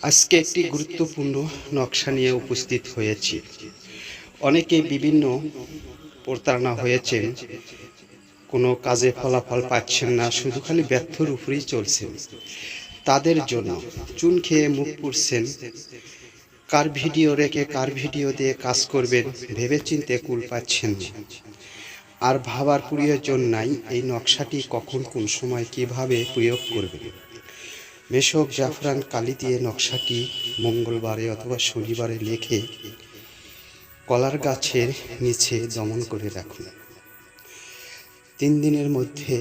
আজকে একটি গুরুত্বপূর্ণ নকশা নিয়ে উপস্থিত হয়েছি। অনেকে বিভিন্ন প্রতারণা হয়েছেন, কোনো কাজে ফলাফল পাচ্ছেন না, শুধু খালি ব্যর্থর উপরেই চলছেন। তাদের জন্য চুন খেয়ে মুখ পুড়ছেন, কার ভিডিও রেখে কার ভিডিও দিয়ে কাজ করবেন ভেবেচিন্তে কুল পাচ্ছেন না। আর ভাবার প্রয়োজন নাই এই নকশাটি কখন কোন সময় কিভাবে প্রয়োগ করবেন। মেশক জাফরান কালি দিয়ে নকশাটি মঙ্গলবারে অথবা শনিবারে লিখে কলার গাছের নিচে দমন করে রাখুন। 3 দিনের মধ্যে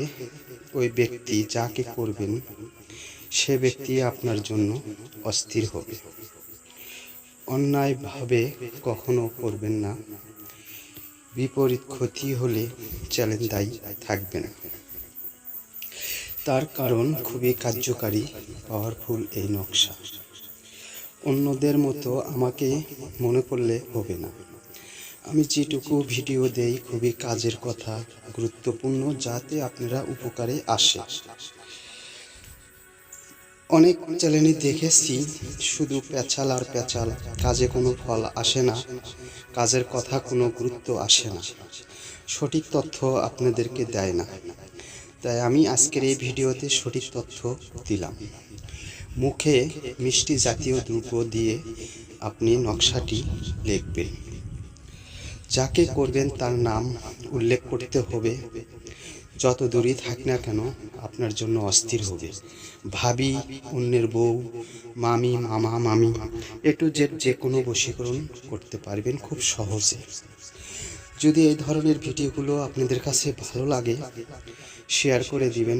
ওই ব্যক্তি যাকে করবেন সে ব্যক্তি আপনার জন্য অস্থির হবে। অন্যায়ভাবে কখনো করবেন না, বিপরীত ক্ষতি হলে চ্যালেঞ্জ দায়ী থাকবেন। তার কারণ খুবই কার্যকারী, পাওয়ারফুল এই নকশা। অন্যদের মতো আমাকে মনে করলে হবে না। আমি যেটুকু ভিডিও দেই খুবই কাজের কথা, গুরুত্বপূর্ণ, যাতে আপনারা উপকারে আসে। অনেক চ্যানেলে দেখেছি শুধু পেঁচাল আর পেঁচাল, কাজে কোনো ফল আসে না, কাজের কথা কোনো গুরুত্ব আসে না, সঠিক তথ্য আপনাদেরকে দেয় না। তাই আমি আজকের এই ভিডিওতে সঠিক তথ্য দিলাম। মুখে মিষ্টি জাতীয় দ্রব্য দিয়ে আপনি নকশাটি লিখবেন। যাকে করবেন তার নাম উল্লেখ করতে হবে। যত দূরই থাক না কেন আপনার জন্য অস্থির হবে। ভাবি, অন্যের বউ, মামি, মামা, মামি, A to Z যে কোনো বশীকরণ করতে পারবেন খুব সহজে। যদি এই ধরনের ভিডিওগুলো আপনাদের কাছে ভালো লাগে শেয়ার করে দিবেন।